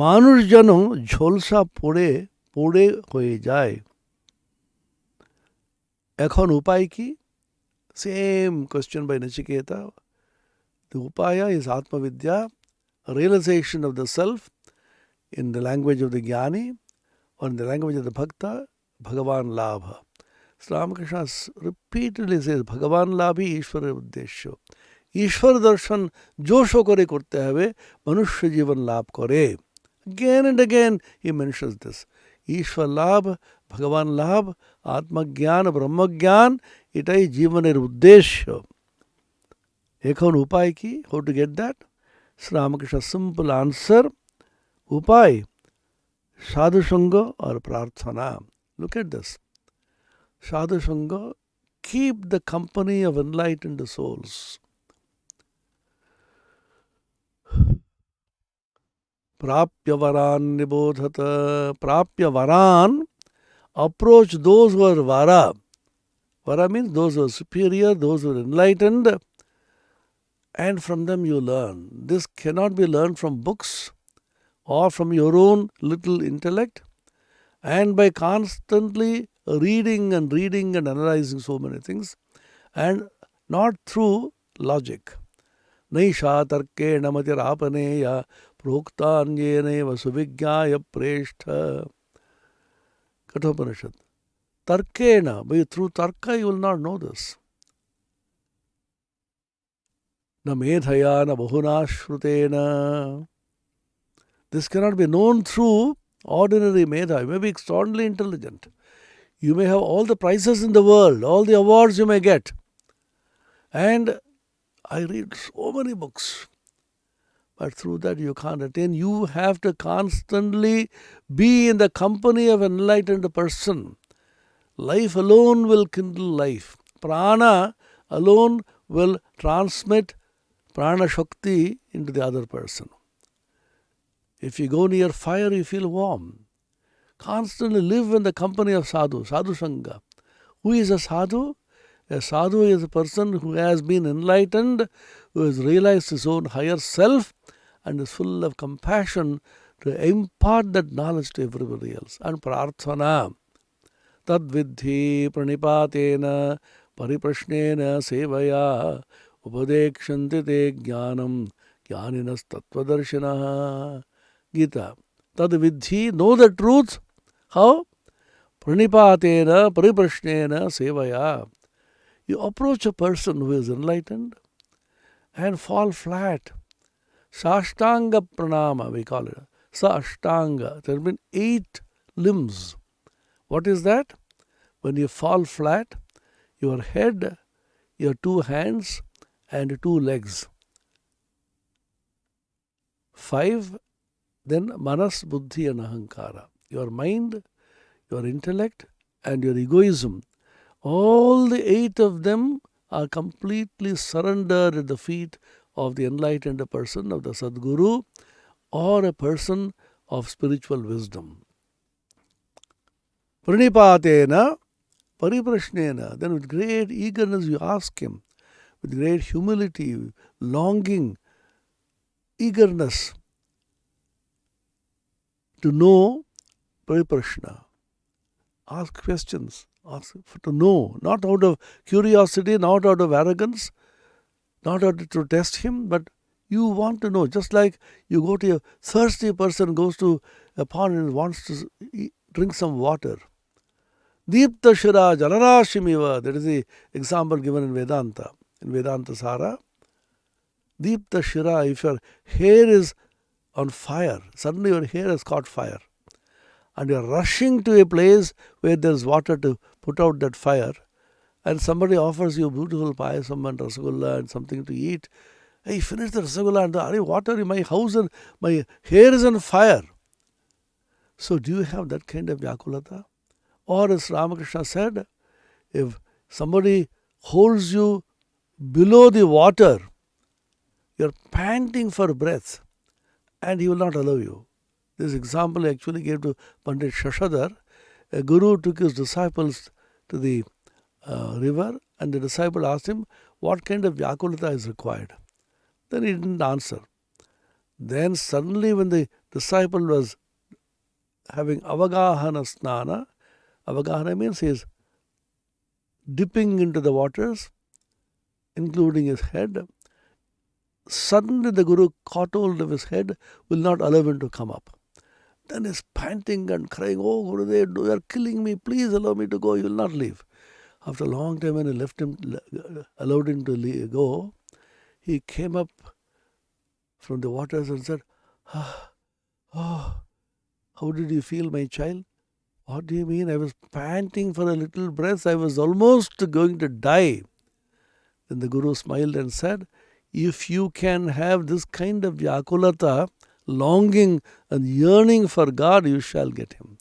মানুষ যেন ঝলসা পড়ে পড়ে হয়ে যায়, এখন উপায় কি? Same question by Nachiketa. The upaya is Atma Vidya, realization of the self in the language of the Jnani or in the language of the Bhakta, Bhagavan Labha. Sri Ramakrishna repeatedly says, Bhagavan Labhi Ishvara Uddeshyo. Ishwar darshan josho kore korte habe, manushya jivan labh kore. Again and again he mentions this. Ishwar labh, Bhagavan labh, Atma Jnana, Brahma Jnana, etai jivaner uddeshyo. Ekhon upay ki? How to get that? Sri Ramakrishna simple answer. Upay, sadhu sangha or prarthana. Look at this. Sadhu sangha, keep the company of enlightened souls. Prapya varan nibodhata. Prapya varan, approach those who are vara. Vara means those who are superior, those who are enlightened, and from them you learn. This cannot be learned from books or from your own little intellect, and by constantly reading and analyzing so many things, and not through logic. Naisha tarke namatiraapaneya proktaanyena suvijnaya preshtha. Kathopanishad. Tarkena, by through tarka you will not know this. Na medhaya na bahuna shrutena. This cannot be known through ordinary medha. You may be extraordinarily intelligent. You may have all the prizes in the world, all the awards you may get. And I read so many books. But through that you can't attain. You have to constantly be in the company of an enlightened person. Life alone will kindle life. Prana alone will transmit prana shakti into the other person. If you go near fire, you feel warm. Constantly live in the company of sadhu, sadhu sangha. Who is a sadhu? A sadhu is a person who has been enlightened, who has realized his own higher self and is full of compassion to impart that knowledge to everybody else. And prarthana. Tad vidhi pranipatena pariprashnena sevaya upadekshanti te jnanam jnaninas tattvadarshinaha. Gita. Tad vidhi, know the truth. How? Pranipatena pariprashnena sevaya. You approach a person who is enlightened and fall flat. Sashtanga pranama, we call it. Sashtanga. There have been 8 limbs. What is that? When you fall flat, your head, your 2 hands, and 2 legs. 5, then manas, buddhi, and ahankara. Your mind, your intellect, and your egoism. All the 8 of them are completely surrendered at the feet of the enlightened person, of the Sadguru, or a person of spiritual wisdom. Pranipatena, pariprashnena. Then with great eagerness you ask him, with great humility, longing, eagerness to know, pariprashna. Ask questions, ask to know, not out of curiosity, not out of arrogance, not out to test him, but you want to know. Just like you go to a thirsty person goes to a pond and wants to drink some water. Deepta Shira Jalarashimiva, that is the example given in Vedanta Sara. Deepta Shira, if your hair is on fire, suddenly your hair has caught fire, and you are rushing to a place where there is water to put out that fire, and somebody offers you beautiful payasam and rasgulla and something to eat. Hey, finish the rasgulla and the water in my house and my hair is on fire. So do you have that kind of vyakulata? Or as Ramakrishna said, if somebody holds you below the water, you are panting for breath, and he will not allow you. This example I actually gave to Pandit Shashadhar. A guru took his disciples to the river, and the disciple asked him what kind of vyakulata is required. Then he didn't answer. Then suddenly when the disciple was having avagahana snana, avagahana means he is dipping into the waters, including his head. Suddenly the guru caught hold of his head, will not allow him to come up. Then he's panting and crying, "Oh Gurudev, you are killing me, please allow me to go." He will not leave. After a long time when he allowed him to go, he came up from the waters and said, "Oh, how did you feel, my child?" "What do you mean? I was panting for a little breath. I was almost going to die." Then the Guru smiled and said, "If you can have this kind of vyakulata, longing and yearning for God, you shall get him."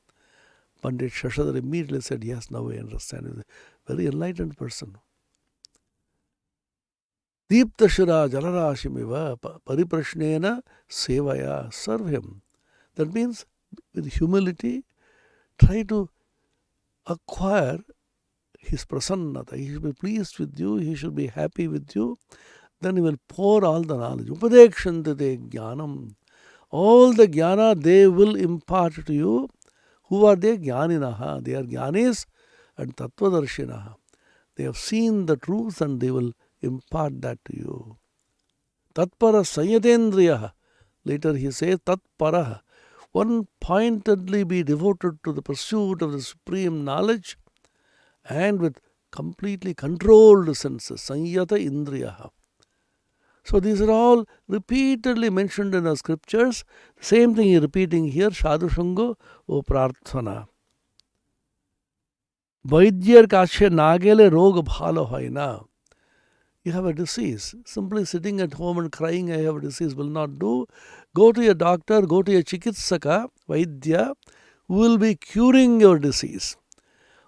Pandit Shashadhar immediately said, "Yes, now I understand." He's a very enlightened person. Deepta Shira Jalarashimiva Pariprashnena Sevaya. Serve him. That means with humility, try to acquire his prasannata. He should be pleased with you, he should be happy with you. Then he will pour all the knowledge. Upadekshantate jnanam. All the jnana they will impart to you. Who are they? Jnaninaha. They are jnanis and tattvadarshinaha. They have seen the truth and they will impart that to you. Tatpara sanyatendriyaha. Later he says tatparaha. One pointedly be devoted to the pursuit of the supreme knowledge and with completely controlled senses. Sanyata indriyaha. So these are all repeatedly mentioned in our scriptures. Same thing he is repeating here. Sadhushango o prarthana. Vaidyar kashe nagele rog bhalo hoina. You have a disease. Simply sitting at home and crying, "I have a disease," will not do. Go to your doctor, go to your chikitsaka, Vaidya, who will be curing your disease.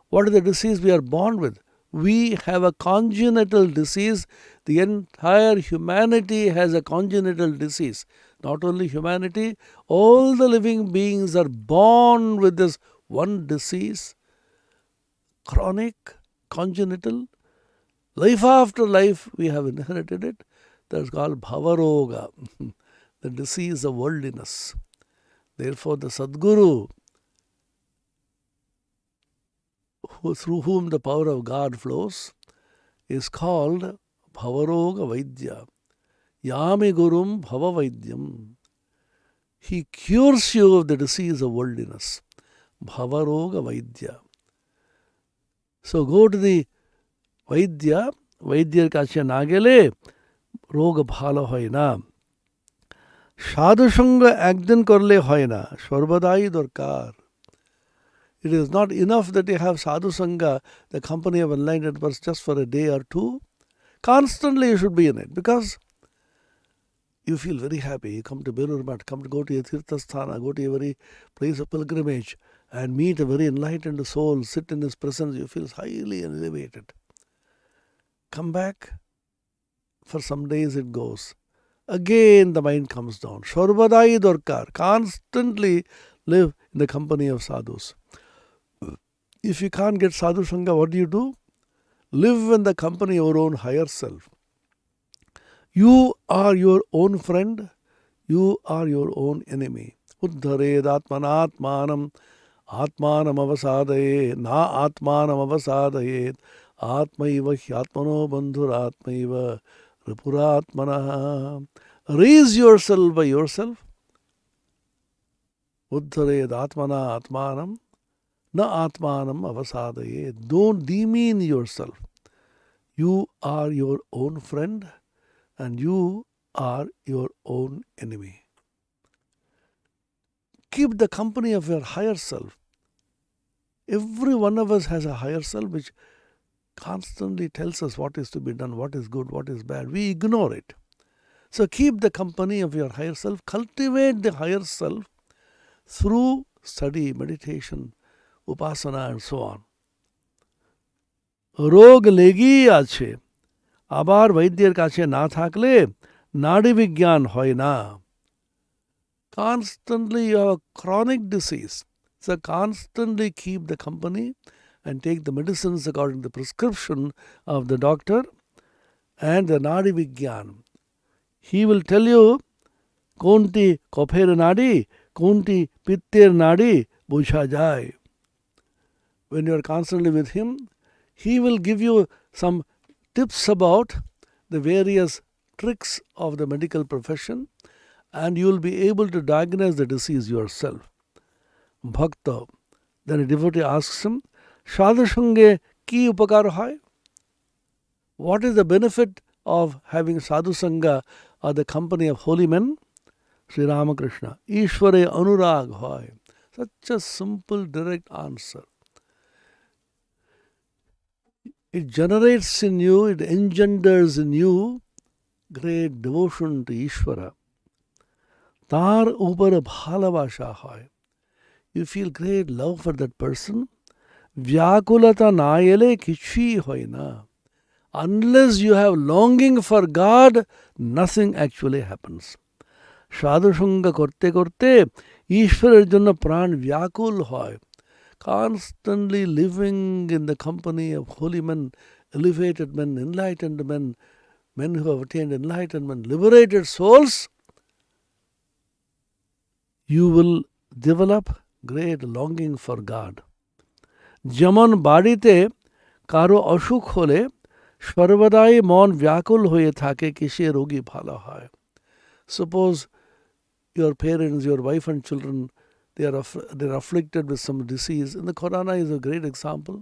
What is the disease we are born with? We have a congenital disease. The entire humanity has a congenital disease. Not only humanity, all the living beings are born with this one disease, chronic, congenital. Life after life, we have inherited it. That's called Bhavaroga, the disease of worldliness. Therefore, the Sadguru, through whom the power of God flows, is called Bhavaroga Vaidya. Yami Gurum Bhava Vaidyam. He cures you of the disease of worldliness. Bhavaroga Vaidya. So go to the Vaidya, Vaidyar kache nagele, rog bhalo hoy na. Sadhusanga ekdin korle hoy na, sharbadai dorkar. It is not enough that you have sadhusanga, the company of enlightened person, just for a day or two. Constantly you should be in it, because you feel very happy. You come to Belur Math, go to a Tirthasthana, go to a very place of pilgrimage, and meet a very enlightened soul, sit in his presence, you feel highly elevated. Come back, for some days it goes. Again the mind comes down. Shorvadai Dorkar. Constantly live in the company of sadhus. If you can't get sadhu sangha, what do? Live in the company of your own higher self. You are your own friend. You are your own enemy. Uddhared atmanatmanam atmanam avasadaye na atmanam avasadaye atmaiva hyatmano bandhur atmaiva ripuratmana. Raise yourself by yourself. Uddhared atmana atmanam na atmanam avasadaye. Don't demean yourself. You are your own friend and you are your own enemy. Keep the company of your higher self. Every one of us has a higher self which constantly tells us what is to be done, what is good, what is bad. We ignore it. So keep the company of your higher self. Cultivate the higher self through study, meditation, upasana and so on. রোগ লেগেই আছে, আবার বৈদ্যের কাছে না থাকলে নাড়ি বিজ্ঞান হয় না. Constantly you have a chronic disease. So constantly keep the company and take the medicines according to the prescription of the doctor and the Nadi Vigyan. He will tell you, Konti kopher nadi, konti pittir nadi, busha jai. When you are constantly with him, he will give you some tips about the various tricks of the medical profession and you will be able to diagnose the disease yourself. Bhakta. Then a devotee asks him, Sadhu Sanghe ki upakar hai? What is the benefit of having sadhu sangha or the company of holy men? Sri Ramakrishna. Ishware anurag hai. Such a simple, direct answer. It generates in you, it engenders in you great devotion to Ishvara. Tar upar bhalabasha hai. You feel great love for that person. Vyakulata na ele kichhi hoy na. Unless you have longing for God, nothing actually happens. Sadhu sangha korte korte, Ishwarer jonno pran vyakul hoy. Constantly living in the company of holy men, elevated men, enlightened men, men who have attained enlightenment, liberated souls, you will develop great longing for God. যেমন বাড়িতে কারো অসুখ হলে সর্বদাই মন ব্যাকুল হয়ে থাকে কি সে রোগী ভালো হয়. Suppose your parents, your wife and children, they are afflicted with some disease. And the corona is a great example,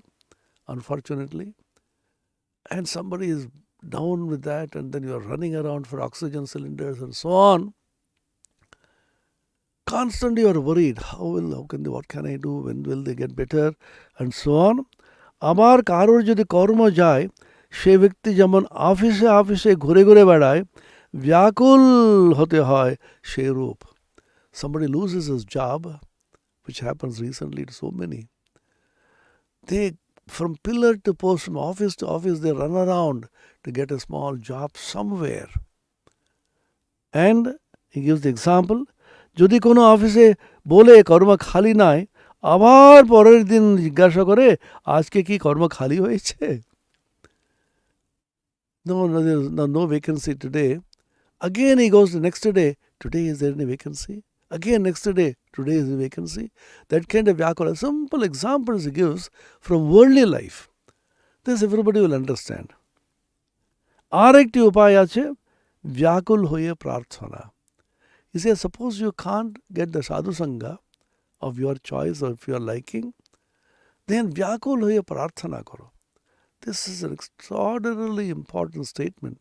unfortunately. And somebody is down with that and then you are running around for oxygen cylinders and so on. Constantly you are worried. What can I do? When will they get better? And so on. আবার কারোর যদি কর্ম যায়, সে ব্যক্তি যেমন অফিসে অফিসে ঘুরে ঘুরে বেড়ায়, ব্যাকুল হতে হয় সেই রূপ. Somebody loses his job, which happens recently to so many. They, from pillar to post, from office to office, they run around to get a small job somewhere. And he gives the example, যদি কোনো অফিসে বলে কর্ম খালি নাই, আবার পরের দিন জিজ্ঞাসা করে আজকে কি কর্ম খালি হয়েছে? No vacancy today. Again he goes the next day, today is there any vacancy? Again next day, today is the vacancy. That kind of vyakula, simple examples he gives from worldly life. This everybody will understand. আর একটি উপায় আছে, ব্যাকুল হয়ে প্রার্থনা. He says, suppose you can't get the sadhu sangha of your choice or of your liking, then vyakul hoye prarthana karo. This is an extraordinarily important statement.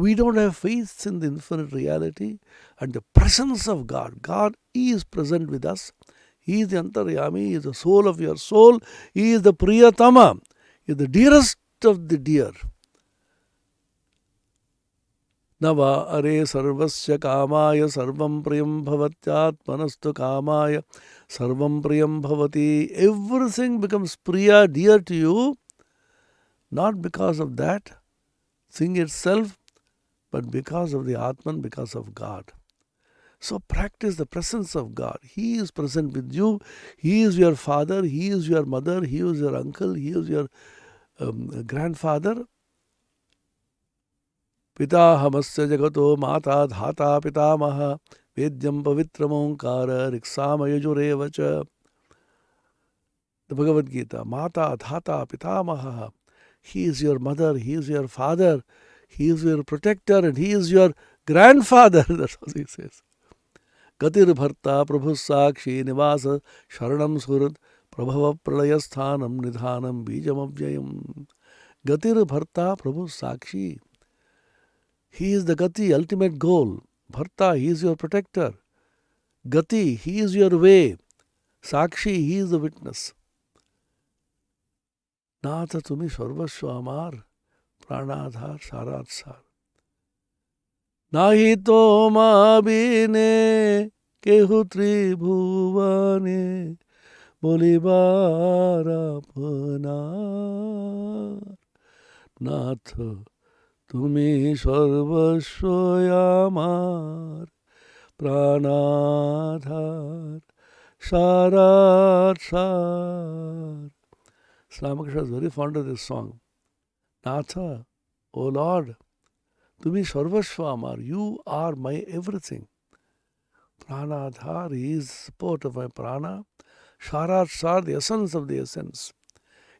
We don't have faith in the infinite reality and the presence of God. God is present with us. He is the Antaryami, He is the soul of your soul. He is the Priyatama, He is the dearest of the dear. Nava are sarvasya kamaya sarvam priyam bhavatyatmanastu kamaya sarvam priyam bhavati. Everything becomes priya, dear to you, not because of that thing itself, but because of the Atman, because of God. So practice the presence of God. He is present with you. He is your father. He is your mother. He is your uncle. He is your grandfather. Pita hamasya jagato mata dhata pitamaha vedyam pavitram onkara riksama yajurevacha. The Bhagavad Gita. Mata dhata pitamaha. He is your mother. He is your father. He is your protector. And he is your grandfather. That's what he says. Gatir bharta prabhu sakshi nivasa sharanam surat prabhava pralayasthanam nidhanam bijam avyayam. Gatir bharta prabhu sakshi. He is the gati, ultimate goal. Bharta, he is your protector. Gati, he is your way. Sakshi, he is the witness. Natha tumi sarvasva amar pranadhar saratsar. Nahi to ma bine kehu tribhuvane bolibar apnar. Natha tumi sarvasva amar pranadhar saratsar. Ramakrishna is very fond of this song. Natha, O Lord, Tumi sarvasva amar, you are my everything. Pranadhar, he is support of my prana. Sharatsar, the essence of the essence.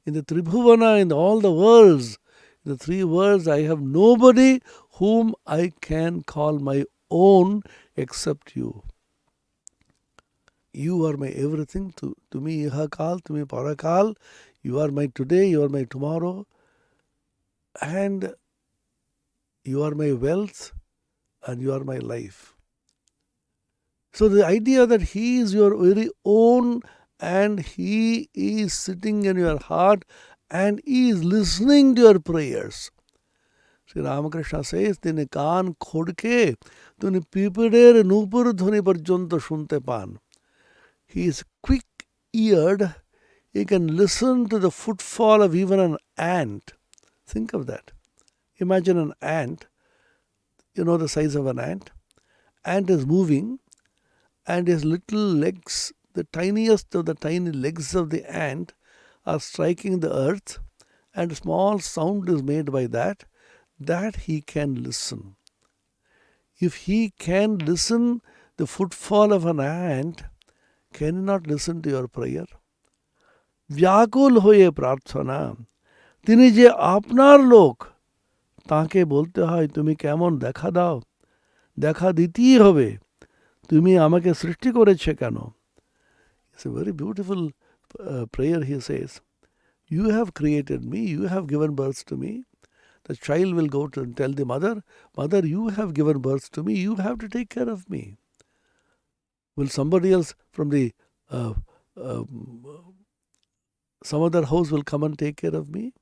In the Tribhuvana, in all the worlds, in the three worlds, I have nobody whom I can call my own except you. You are my everything. To me ihakal, to me parakal. You are my today, you are my tomorrow. And you are my wealth and you are my life. So the idea that he is your very own and he is sitting in your heart and he is listening to your prayers. Sri Ramakrishna says, Tine kaan khodke, tune pipider nupur dhuni parjanta shunte pan. He is quick-eared. He can listen to the footfall of even an ant. Think of that. Imagine an ant. You know the size of an ant. Ant is moving and his little legs, the tiniest of the tiny legs of the ant are striking the earth and a small sound is made by that he can listen. If he can listen the footfall of an ant, can he not listen to your prayer? व्याकुल होए प्रार्थना তিনি যে আপনার লোক তাকে বলতে হয় তুমি কেমন দেখা দাও দেখা দিতেই হবে তুমি আমাকে সৃষ্টি করেছে কেন It's a very beautiful prayer he says you have created me you have given birth to me the child will go to tell the mother you have given birth to me you have to take care of me will somebody else from the some other house will come and take care of me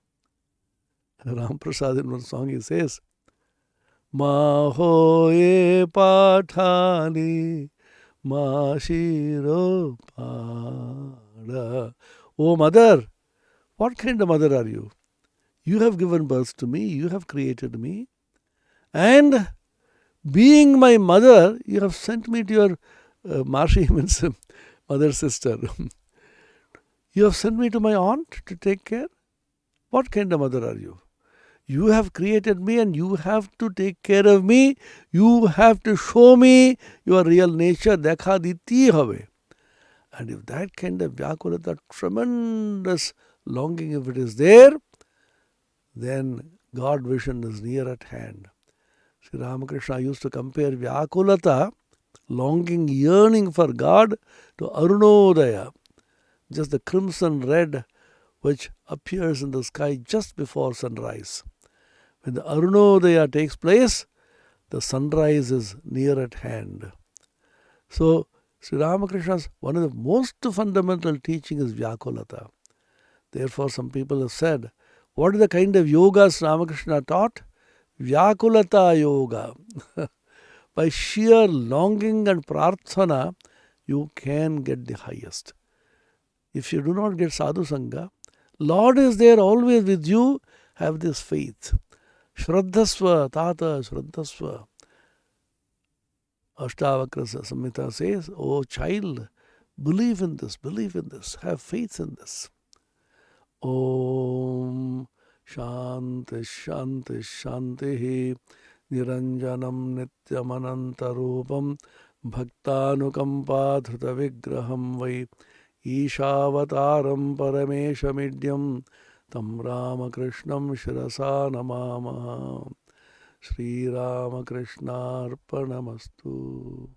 Ram Prasad in one song he says Ma hoye pathani ma shiro pada. Oh mother, what kind of mother are you? You have given birth to me, you have created me, and being my mother, you have sent me to your Mashi means mother sister. You have sent me to my aunt to take care. What kind of mother are you? You have created me and you have to take care of me. You have to show me your real nature. Dekha diti hobe. And if that kind of vyakulata, tremendous longing, if it is there, then God vision is near at hand. Sri Ramakrishna used to compare vyakulata, longing, yearning for God, to Arunodaya, just the crimson red which appears in the sky just before sunrise. When the Arunodaya takes place, the sunrise is near at hand. So, Sri Ramakrishna's one of the most fundamental teaching is Vyakulata. Therefore, some people have said, what is the kind of yoga Sri Ramakrishna taught? Vyakulata yoga. By sheer longing and prarthana, you can get the highest. If you do not get sadhu sangha, Lord is there always with you. Have this faith. Shraddhasva, Tata, Shraddhasva. Ashtavakra Samhita says, oh child, believe in this, have faith in this. Om Shanti Shanti Shanti Niranjanam Nityamanantarupam Bhaktanukampa Dhruta Vigraham Vai Ishavataram Parameshamidyam Tam Ramakrishnam Shirasa Namamaha. Sri Ramakrishna Arpanamastu.